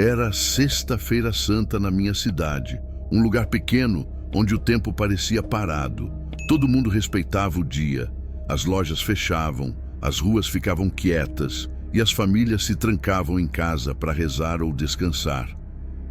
Era Sexta-feira Santa na minha cidade, um lugar pequeno onde o tempo parecia parado. Todo mundo respeitava o dia, as lojas fechavam, as ruas ficavam quietas e as famílias se trancavam em casa para rezar ou descansar.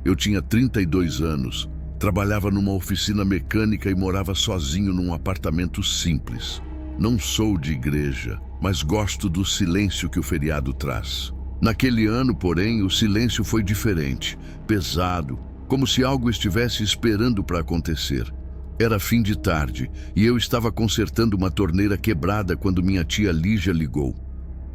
Eu tinha 32 anos, trabalhava numa oficina mecânica e morava sozinho num apartamento simples. Não sou de igreja, mas gosto do silêncio que o feriado traz. Naquele ano, porém, o silêncio foi diferente, pesado, como se algo estivesse esperando para acontecer. Era fim de tarde e eu estava consertando uma torneira quebrada quando minha tia Lígia ligou.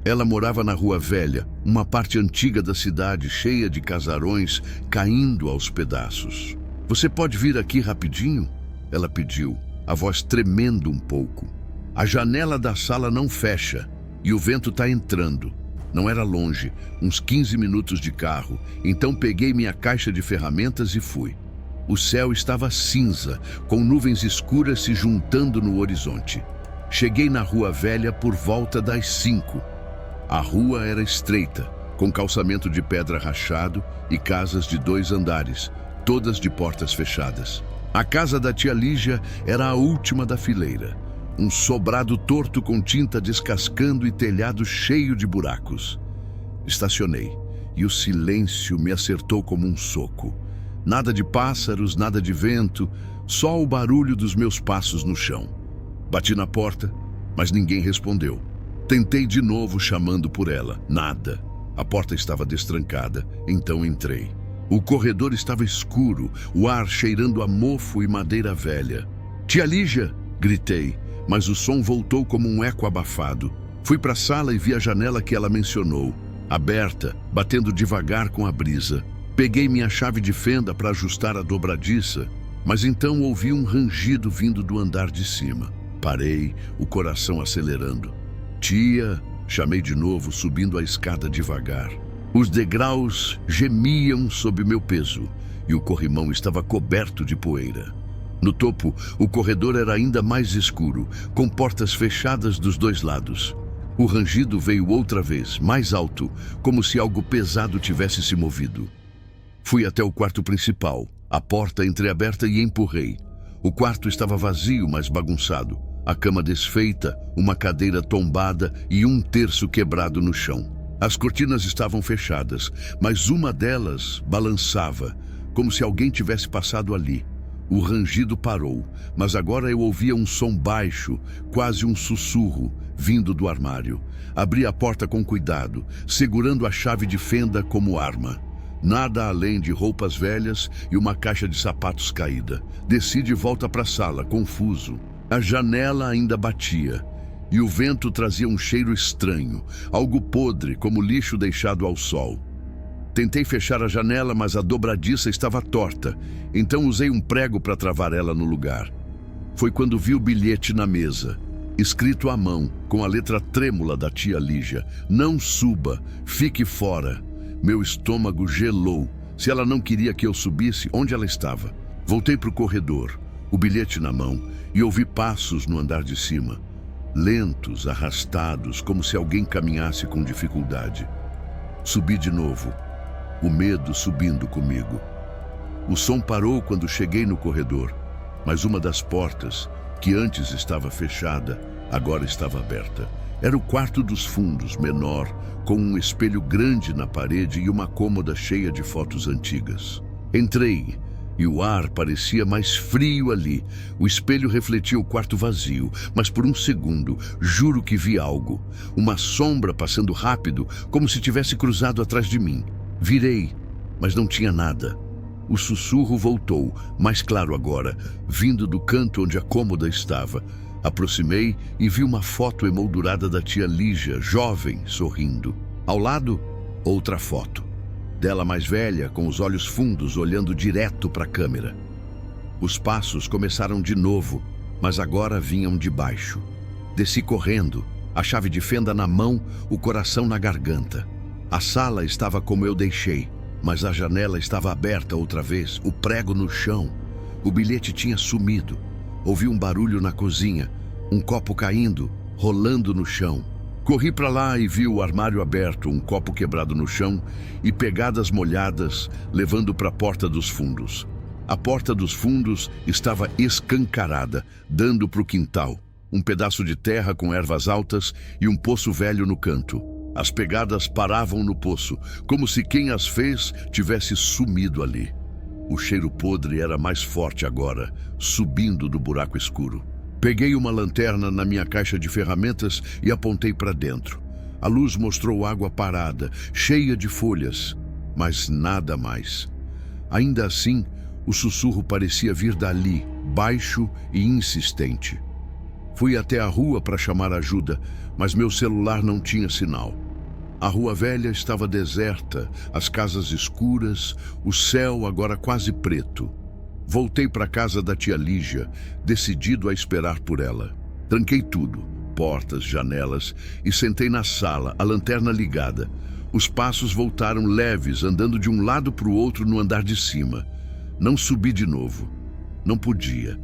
Ela morava na Rua Velha, uma parte antiga da cidade cheia de casarões caindo aos pedaços. "Você pode vir aqui rapidinho?" Ela pediu, a voz tremendo um pouco. "A janela da sala não fecha e o vento está entrando." Não era longe, uns 15 minutos de carro, então peguei minha caixa de ferramentas e fui. O céu estava cinza, com nuvens escuras se juntando no horizonte. Cheguei na Rua Velha por volta das 5. A rua era estreita, com calçamento de pedra rachado e casas de 2 andares, todas de portas fechadas. A casa da tia Lígia era a última da fileira. Um sobrado torto com tinta descascando e telhado cheio de buracos. Estacionei e o silêncio me acertou como um soco. Nada de pássaros, nada de vento, só o barulho dos meus passos no chão. Bati na porta, mas ninguém respondeu. Tentei de novo chamando por ela. Nada. A porta estava destrancada, então entrei. O corredor estava escuro, o ar cheirando a mofo e madeira velha. "Tia Lígia!" gritei, mas o som voltou como um eco abafado. Fui para a sala e vi a janela que ela mencionou, aberta, batendo devagar com a brisa. Peguei minha chave de fenda para ajustar a dobradiça, mas então ouvi um rangido vindo do andar de cima. Parei, o coração acelerando. "Tia!" chamei de novo, subindo a escada devagar. Os degraus gemiam sob meu peso e o corrimão estava coberto de poeira. No topo, o corredor era ainda mais escuro, com portas fechadas dos 2 lados. O rangido veio outra vez, mais alto, como se algo pesado tivesse se movido. Fui até o quarto principal, a porta entreaberta e empurrei. O quarto estava vazio, mas bagunçado. A cama desfeita, uma cadeira tombada e 1/3 quebrado no chão. As cortinas estavam fechadas, mas uma delas balançava, como se alguém tivesse passado ali. O rangido parou, mas agora eu ouvia um som baixo, quase um sussurro, vindo do armário. Abri a porta com cuidado, segurando a chave de fenda como arma. Nada além de roupas velhas e uma caixa de sapatos caída. Desci de volta para a sala, confuso. A janela ainda batia, e o vento trazia um cheiro estranho, algo podre, como lixo deixado ao sol. Tentei fechar a janela, mas a dobradiça estava torta, então usei um prego para travar ela no lugar. Foi quando vi o bilhete na mesa, escrito à mão, com a letra trêmula da tia Lígia: "Não suba, fique fora." Meu estômago gelou. Se ela não queria que eu subisse, onde ela estava? Voltei para o corredor, o bilhete na mão, e ouvi passos no andar de cima. Lentos, arrastados, como se alguém caminhasse com dificuldade. Subi de novo, o medo subindo comigo. O som parou quando cheguei no corredor, mas uma das portas, que antes estava fechada, agora estava aberta. Era o quarto dos fundos, menor, com um espelho grande na parede e uma cômoda cheia de fotos antigas. Entrei e o ar parecia mais frio ali. O espelho refletia o quarto vazio, mas por um segundo, juro que vi algo. Uma sombra passando rápido, como se tivesse cruzado atrás de mim. Virei, mas não tinha nada. O sussurro voltou, mais claro agora, vindo do canto onde a cômoda estava. Aproximei e vi uma foto emoldurada da tia Lígia, jovem, sorrindo. Ao lado, outra foto. Dela mais velha, com os olhos fundos, olhando direto para a câmera. Os passos começaram de novo, mas agora vinham de baixo. Desci correndo, a chave de fenda na mão, o coração na garganta. A sala estava como eu deixei, mas a janela estava aberta outra vez, o prego no chão. O bilhete tinha sumido. Ouvi um barulho na cozinha, um copo caindo, rolando no chão. Corri para lá e vi o armário aberto, um copo quebrado no chão e pegadas molhadas levando para a porta dos fundos. A porta dos fundos estava escancarada, dando para o quintal. Um pedaço de terra com ervas altas e um poço velho no canto. As pegadas paravam no poço, como se quem as fez tivesse sumido ali. O cheiro podre era mais forte agora, subindo do buraco escuro. Peguei uma lanterna na minha caixa de ferramentas e apontei para dentro. A luz mostrou água parada, cheia de folhas, mas nada mais. Ainda assim, o sussurro parecia vir dali, baixo e insistente. Fui até a rua para chamar ajuda, mas meu celular não tinha sinal. A rua velha estava deserta, as casas escuras, o céu agora quase preto. Voltei para a casa da tia Lígia, decidido a esperar por ela. Tranquei tudo, portas, janelas, e sentei na sala, a lanterna ligada. Os passos voltaram leves, andando de um lado para o outro no andar de cima. Não subi de novo. Não podia.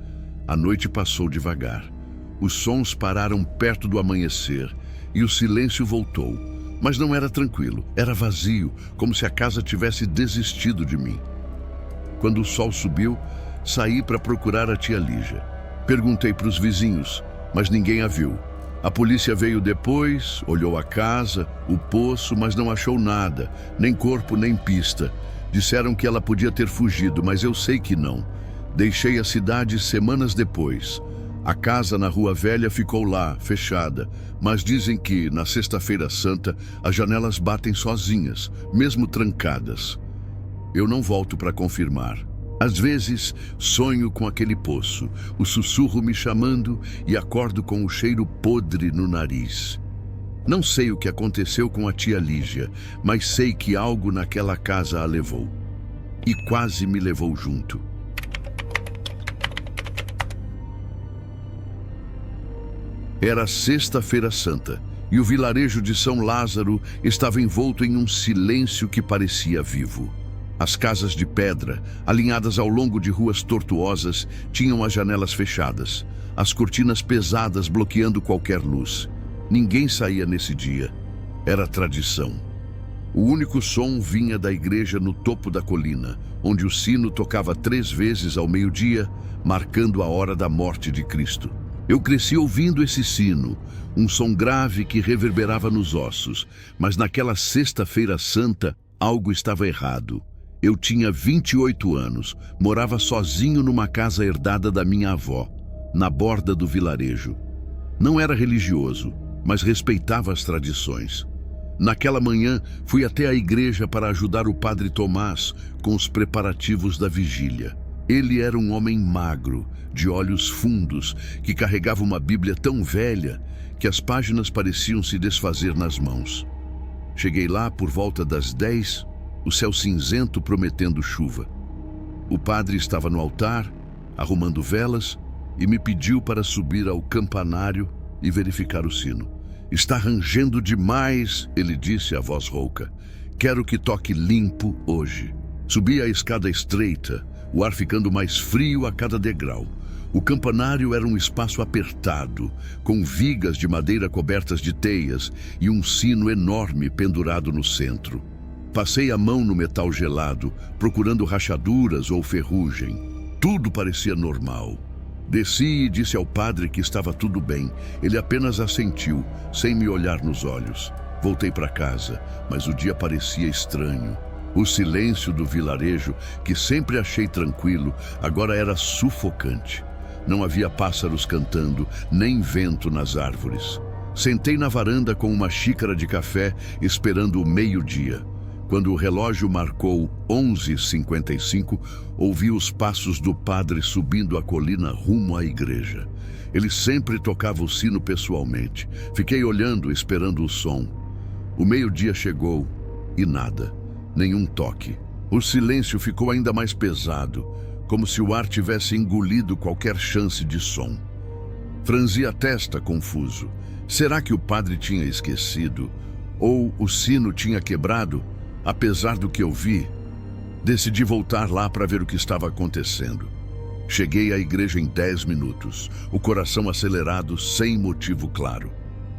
A noite passou devagar. Os sons pararam perto do amanhecer e o silêncio voltou. Mas não era tranquilo, era vazio, como se a casa tivesse desistido de mim. Quando o sol subiu, saí para procurar a tia Lígia. Perguntei para os vizinhos, mas ninguém a viu. A polícia veio depois, olhou a casa, o poço, mas não achou nada, nem corpo, nem pista. Disseram que ela podia ter fugido, mas eu sei que não. Deixei a cidade semanas depois. A casa na Rua Velha ficou lá, fechada, mas dizem que, na Sexta-feira Santa, as janelas batem sozinhas, mesmo trancadas. Eu não volto para confirmar. Às vezes, sonho com aquele poço, o sussurro me chamando e acordo com o cheiro podre no nariz. Não sei o que aconteceu com a tia Lígia, mas sei que algo naquela casa a levou. E quase me levou junto. Era Sexta-feira Santa e o vilarejo de São Lázaro estava envolto em um silêncio que parecia vivo. As casas de pedra, alinhadas ao longo de ruas tortuosas, tinham as janelas fechadas, as cortinas pesadas bloqueando qualquer luz. Ninguém saía nesse dia. Era tradição. O único som vinha da igreja no topo da colina, onde o sino tocava 3 vezes ao meio-dia, marcando a hora da morte de Cristo. Eu cresci ouvindo esse sino, um som grave que reverberava nos ossos, mas naquela Sexta-feira Santa, algo estava errado. Eu tinha 28 anos, morava sozinho numa casa herdada da minha avó, na borda do vilarejo. Não era religioso, mas respeitava as tradições. Naquela manhã, fui até a igreja para ajudar o padre Tomás com os preparativos da vigília. Ele era um homem magro, de olhos fundos, que carregava uma Bíblia tão velha que as páginas pareciam se desfazer nas mãos. Cheguei lá por volta das 10, o céu cinzento prometendo chuva. O padre estava no altar, arrumando velas, e me pediu para subir ao campanário e verificar o sino. "Está rangendo demais", ele disse a voz rouca. "Quero que toque limpo hoje." Subi a escada estreita, o ar ficando mais frio a cada degrau. O campanário era um espaço apertado, com vigas de madeira cobertas de teias e um sino enorme pendurado no centro. Passei a mão no metal gelado, procurando rachaduras ou ferrugem. Tudo parecia normal. Desci e disse ao padre que estava tudo bem. Ele apenas assentiu, sem me olhar nos olhos. Voltei para casa, mas o dia parecia estranho. O silêncio do vilarejo, que sempre achei tranquilo, agora era sufocante. Não havia pássaros cantando, nem vento nas árvores. Sentei na varanda com uma xícara de café, esperando o meio-dia. Quando o relógio marcou 11h55, ouvi os passos do padre subindo a colina rumo à igreja. Ele sempre tocava o sino pessoalmente. Fiquei olhando, esperando o som. O meio-dia chegou e nada. Nenhum toque. O silêncio ficou ainda mais pesado, como se o ar tivesse engolido qualquer chance de som. Franzi a testa, confuso. Será que o padre tinha esquecido? Ou o sino tinha quebrado? Apesar do que eu vi, decidi voltar lá para ver o que estava acontecendo. Cheguei à igreja em 10 minutos, o coração acelerado sem motivo claro.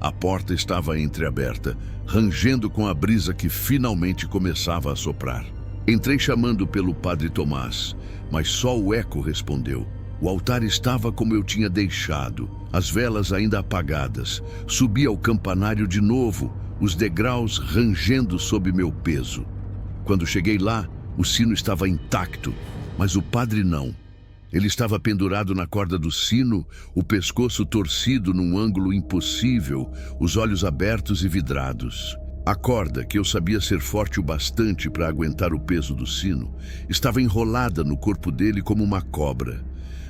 A porta estava entreaberta, rangendo com a brisa que finalmente começava a soprar. Entrei chamando pelo Padre Tomás, mas só o eco respondeu. O altar estava como eu tinha deixado, as velas ainda apagadas. Subi ao campanário de novo, os degraus rangendo sob meu peso. Quando cheguei lá, o sino estava intacto, mas o padre não. Ele estava pendurado na corda do sino, o pescoço torcido num ângulo impossível, os olhos abertos e vidrados. A corda, que eu sabia ser forte o bastante para aguentar o peso do sino, estava enrolada no corpo dele como uma cobra.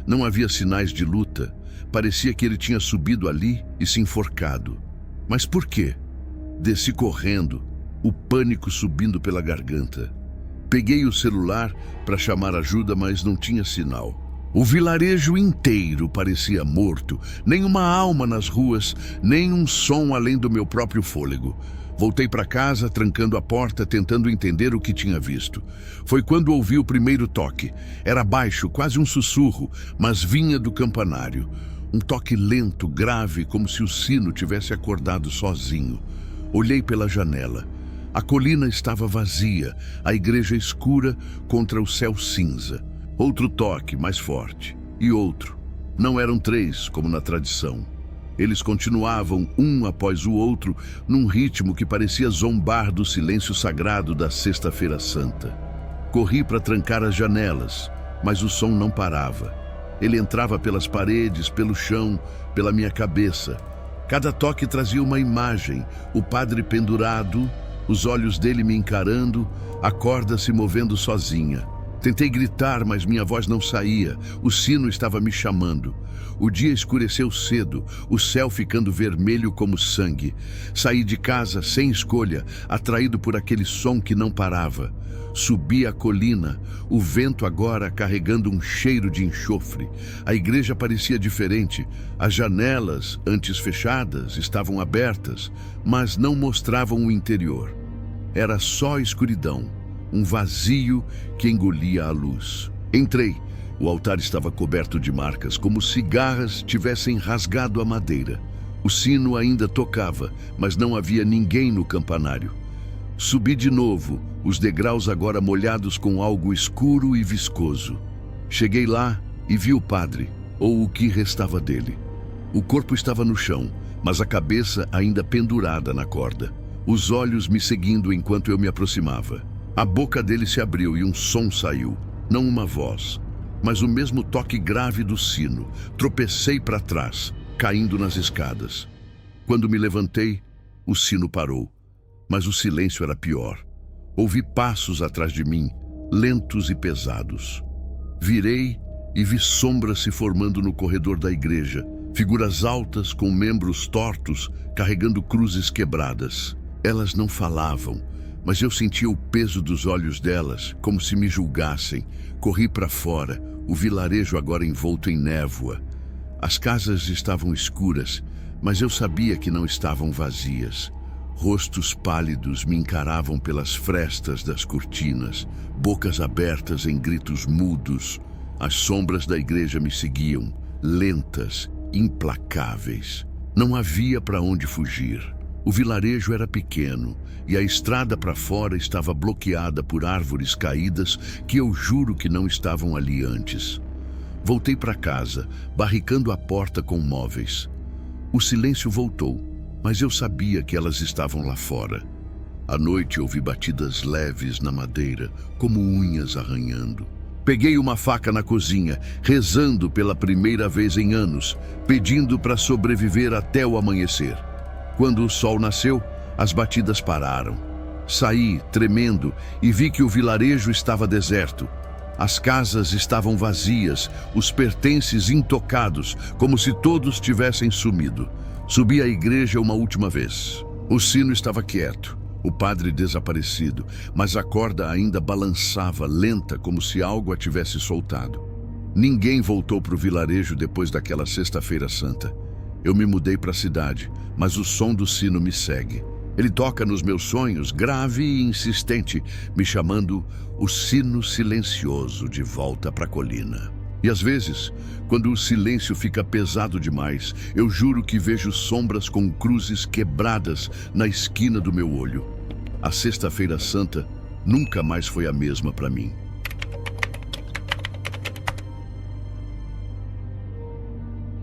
Não havia sinais de luta. Parecia que ele tinha subido ali e se enforcado. Mas por quê? Desci correndo, o pânico subindo pela garganta. Peguei o celular para chamar ajuda, mas não tinha sinal. O vilarejo inteiro parecia morto, nem uma alma nas ruas, nem um som além do meu próprio fôlego. Voltei para casa, trancando a porta, tentando entender o que tinha visto. Foi quando ouvi o primeiro toque. Era baixo, quase um sussurro, mas vinha do campanário. Um toque lento, grave, como se o sino tivesse acordado sozinho. Olhei pela janela. A colina estava vazia, a igreja escura contra o céu cinza. Outro toque, mais forte. E outro. Não eram três, como na tradição. Eles continuavam, um após o outro, num ritmo que parecia zombar do silêncio sagrado da Sexta-feira Santa. Corri para trancar as janelas, mas o som não parava. Ele entrava pelas paredes, pelo chão, pela minha cabeça. Cada toque trazia uma imagem, o padre pendurado, os olhos dele me encarando, a corda se movendo sozinha. Tentei gritar, mas minha voz não saía. O sino estava me chamando. O dia escureceu cedo, o céu ficando vermelho como sangue. Saí de casa sem escolha, atraído por aquele som que não parava. Subi a colina, o vento agora carregando um cheiro de enxofre. A igreja parecia diferente. As janelas, antes fechadas, estavam abertas, mas não mostravam o interior. Era só escuridão. Um vazio que engolia a luz. Entrei. O altar estava coberto de marcas, como se garras tivessem rasgado a madeira. O sino ainda tocava, mas não havia ninguém no campanário. Subi de novo, os degraus agora molhados com algo escuro e viscoso. Cheguei lá e vi o padre, ou o que restava dele. O corpo estava no chão, mas a cabeça ainda pendurada na corda. Os olhos me seguindo enquanto eu me aproximava. A boca dele se abriu e um som saiu, não uma voz, mas o mesmo toque grave do sino. Tropecei para trás, caindo nas escadas. Quando me levantei, o sino parou, mas o silêncio era pior. Ouvi passos atrás de mim, lentos e pesados. Virei e vi sombras se formando no corredor da igreja, figuras altas com membros tortos, carregando cruzes quebradas. Elas não falavam, mas eu sentia o peso dos olhos delas, como se me julgassem. Corri para fora, o vilarejo agora envolto em névoa. As casas estavam escuras, mas eu sabia que não estavam vazias. Rostos pálidos me encaravam pelas frestas das cortinas, bocas abertas em gritos mudos. As sombras da igreja me seguiam, lentas, implacáveis. Não havia para onde fugir. O vilarejo era pequeno e a estrada para fora estava bloqueada por árvores caídas que eu juro que não estavam ali antes. Voltei para casa, barricando a porta com móveis. O silêncio voltou, mas eu sabia que elas estavam lá fora. À noite ouvi batidas leves na madeira, como unhas arranhando. Peguei uma faca na cozinha, rezando pela primeira vez em anos, pedindo para sobreviver até o amanhecer. Quando o sol nasceu, as batidas pararam. Saí, tremendo, e vi que o vilarejo estava deserto. As casas estavam vazias, os pertences intocados, como se todos tivessem sumido. Subi à igreja uma última vez. O sino estava quieto, o padre desaparecido, mas a corda ainda balançava, lenta, como se algo a tivesse soltado. Ninguém voltou para o vilarejo depois daquela Sexta-feira Santa. Eu me mudei para a cidade, mas o som do sino me segue. Ele toca nos meus sonhos, grave e insistente, me chamando o sino silencioso de volta para a colina. E às vezes, quando o silêncio fica pesado demais, eu juro que vejo sombras com cruzes quebradas na esquina do meu olho. A Sexta-feira Santa nunca mais foi a mesma para mim.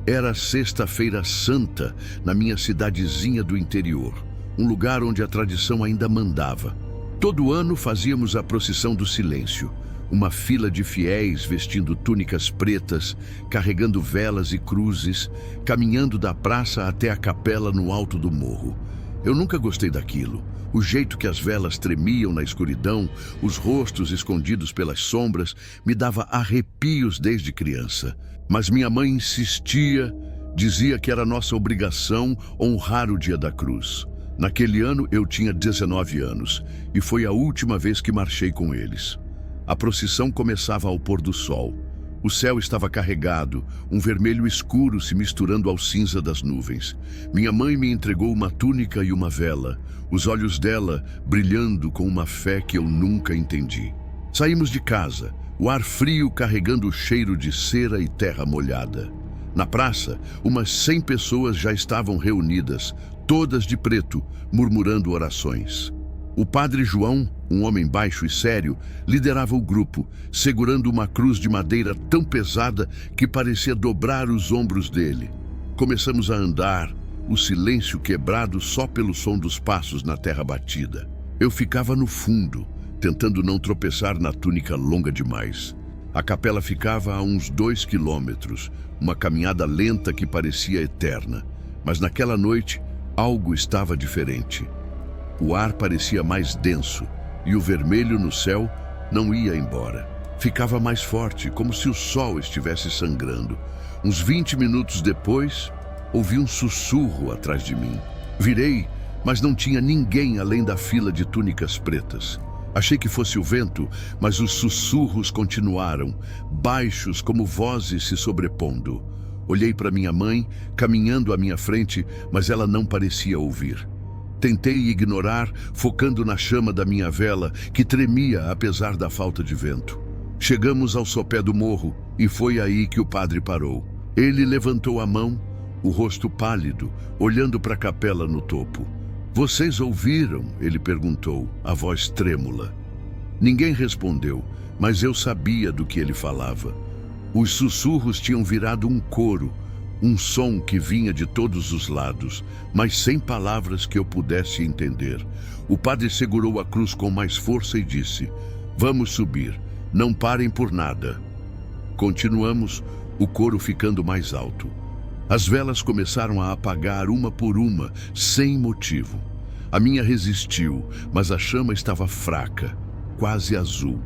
Era Sexta-feira Santa na minha cidadezinha do interior, um lugar onde a tradição ainda mandava. Todo ano fazíamos a procissão do silêncio, uma fila de fiéis vestindo túnicas pretas, carregando velas e cruzes, caminhando da praça até a capela no alto do morro. Eu nunca gostei daquilo. O jeito que as velas tremiam na escuridão, os rostos escondidos pelas sombras, me dava arrepios desde criança. Mas minha mãe insistia, dizia que era nossa obrigação honrar o Dia da Cruz. Naquele ano eu tinha 19 anos e foi a última vez que marchei com eles. A procissão começava ao pôr do sol. O céu estava carregado, um vermelho escuro se misturando ao cinza das nuvens. Minha mãe me entregou uma túnica e uma vela, os olhos dela brilhando com uma fé que eu nunca entendi. Saímos de casa, o ar frio carregando o cheiro de cera e terra molhada. Na praça, umas 100 pessoas já estavam reunidas, todas de preto, murmurando orações. O padre João, um homem baixo e sério, liderava o grupo, segurando uma cruz de madeira tão pesada que parecia dobrar os ombros dele. Começamos a andar, o silêncio quebrado só pelo som dos passos na terra batida. Eu ficava no fundo, tentando não tropeçar na túnica longa demais. A capela ficava a uns 2 quilômetros, uma caminhada lenta que parecia eterna. Mas naquela noite, algo estava diferente. O ar parecia mais denso e o vermelho no céu não ia embora. Ficava mais forte, como se o sol estivesse sangrando. Uns 20 minutos depois, ouvi um sussurro atrás de mim. Virei, mas não tinha ninguém além da fila de túnicas pretas. Achei que fosse o vento, mas os sussurros continuaram, baixos como vozes se sobrepondo. Olhei para minha mãe, caminhando à minha frente, mas ela não parecia ouvir. Tentei ignorar, focando na chama da minha vela, que tremia apesar da falta de vento. Chegamos ao sopé do morro e foi aí que o padre parou. Ele levantou a mão, o rosto pálido, olhando para a capela no topo. "Vocês ouviram?" ele perguntou, a voz trêmula. Ninguém respondeu, mas eu sabia do que ele falava. Os sussurros tinham virado um coro, um som que vinha de todos os lados, mas sem palavras que eu pudesse entender. O padre segurou a cruz com mais força e disse: "Vamos subir, não parem por nada." Continuamos, o coro ficando mais alto. As velas começaram a apagar uma por uma, sem motivo. A minha resistiu, mas a chama estava fraca, quase azul.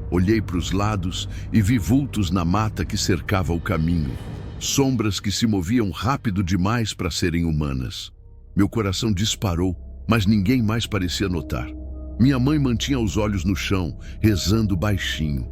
Olhei para os lados e vi vultos na mata que cercava o caminho. Sombras que se moviam rápido demais para serem humanas. Meu coração disparou, mas ninguém mais parecia notar. Minha mãe mantinha os olhos no chão, rezando baixinho.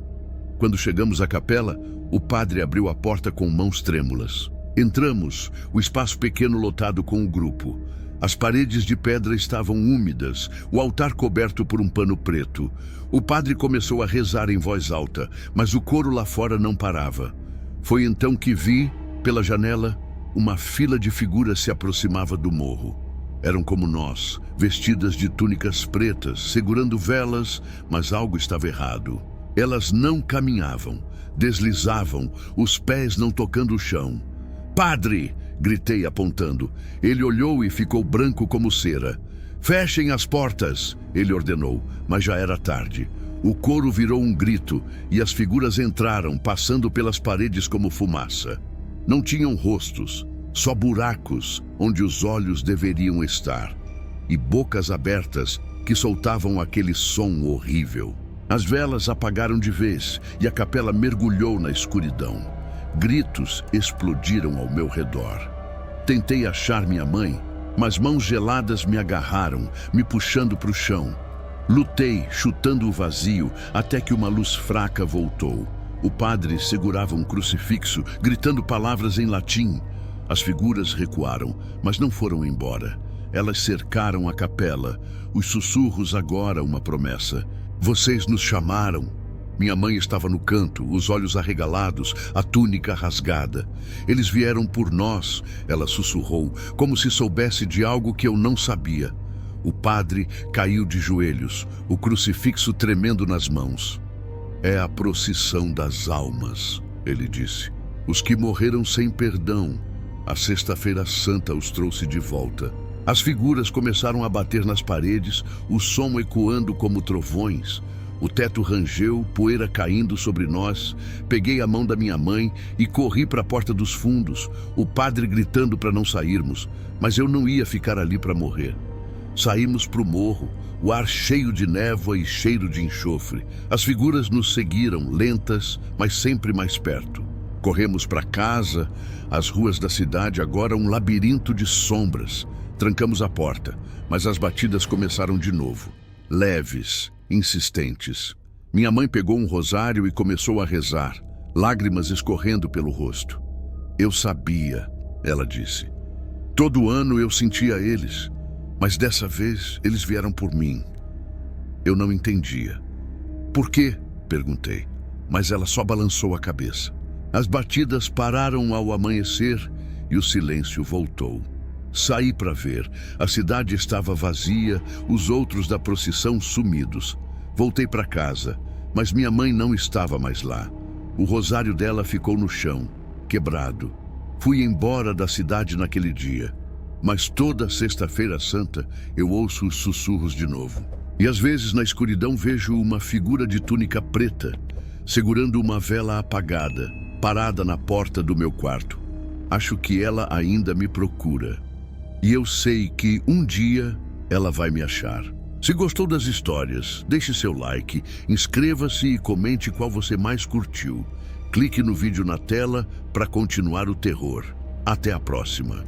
Quando chegamos à capela, o padre abriu a porta com mãos trêmulas. Entramos, o espaço pequeno lotado com o grupo. As paredes de pedra estavam úmidas, o altar coberto por um pano preto. O padre começou a rezar em voz alta, mas o coro lá fora não parava. Foi então que vi, pela janela, uma fila de figuras se aproximava do morro. Eram como nós, vestidas de túnicas pretas, segurando velas, mas algo estava errado. Elas não caminhavam, deslizavam, os pés não tocando o chão. "Padre!" gritei apontando. Ele olhou e ficou branco como cera. "Fechem as portas!" ele ordenou, mas já era tarde. O coro virou um grito e as figuras entraram, passando pelas paredes como fumaça. Não tinham rostos, só buracos onde os olhos deveriam estar, e bocas abertas que soltavam aquele som horrível. As velas apagaram de vez e a capela mergulhou na escuridão. Gritos explodiram ao meu redor. Tentei achar minha mãe, mas mãos geladas me agarraram, me puxando para o chão. Lutei, chutando o vazio, até que uma luz fraca voltou. O padre segurava um crucifixo, gritando palavras em latim. As figuras recuaram, mas não foram embora. Elas cercaram a capela, os sussurros agora uma promessa. "Vocês nos chamaram." Minha mãe estava no canto, os olhos arregalados, a túnica rasgada. Eles vieram por nós, ela sussurrou, como se soubesse de algo que eu não sabia. O padre caiu de joelhos, o crucifixo tremendo nas mãos. É a procissão das almas, ele disse. Os que morreram sem perdão. A Sexta-feira Santa os trouxe de volta. As figuras começaram a bater nas paredes, o som ecoando como trovões. O teto rangeu, poeira caindo sobre nós. Peguei a mão da minha mãe e corri para a porta dos fundos, o padre gritando para não sairmos, mas eu não ia ficar ali para morrer. Saímos para o morro, o ar cheio de névoa e cheiro de enxofre. As figuras nos seguiram, lentas, mas sempre mais perto. Corremos para casa, as ruas da cidade agora um labirinto de sombras. Trancamos a porta, mas as batidas começaram de novo, leves, insistentes. Minha mãe pegou um rosário e começou a rezar, lágrimas escorrendo pelo rosto. Eu sabia, ela disse. Todo ano eu sentia eles, mas dessa vez eles vieram por mim. Eu não entendia. Por quê? Perguntei, mas ela só balançou a cabeça. As batidas pararam ao amanhecer e o silêncio voltou. Saí para ver. A cidade estava vazia, os outros da procissão sumidos. Voltei para casa, mas minha mãe não estava mais lá. O rosário dela ficou no chão, quebrado. Fui embora da cidade naquele dia. Mas toda Sexta-feira Santa eu ouço os sussurros de novo. E às vezes na escuridão vejo uma figura de túnica preta, segurando uma vela apagada, parada na porta do meu quarto. Acho que ela ainda me procura. E eu sei que um dia ela vai me achar. Se gostou das histórias, deixe seu like, inscreva-se e comente qual você mais curtiu. Clique no vídeo na tela para continuar o terror. Até a próxima.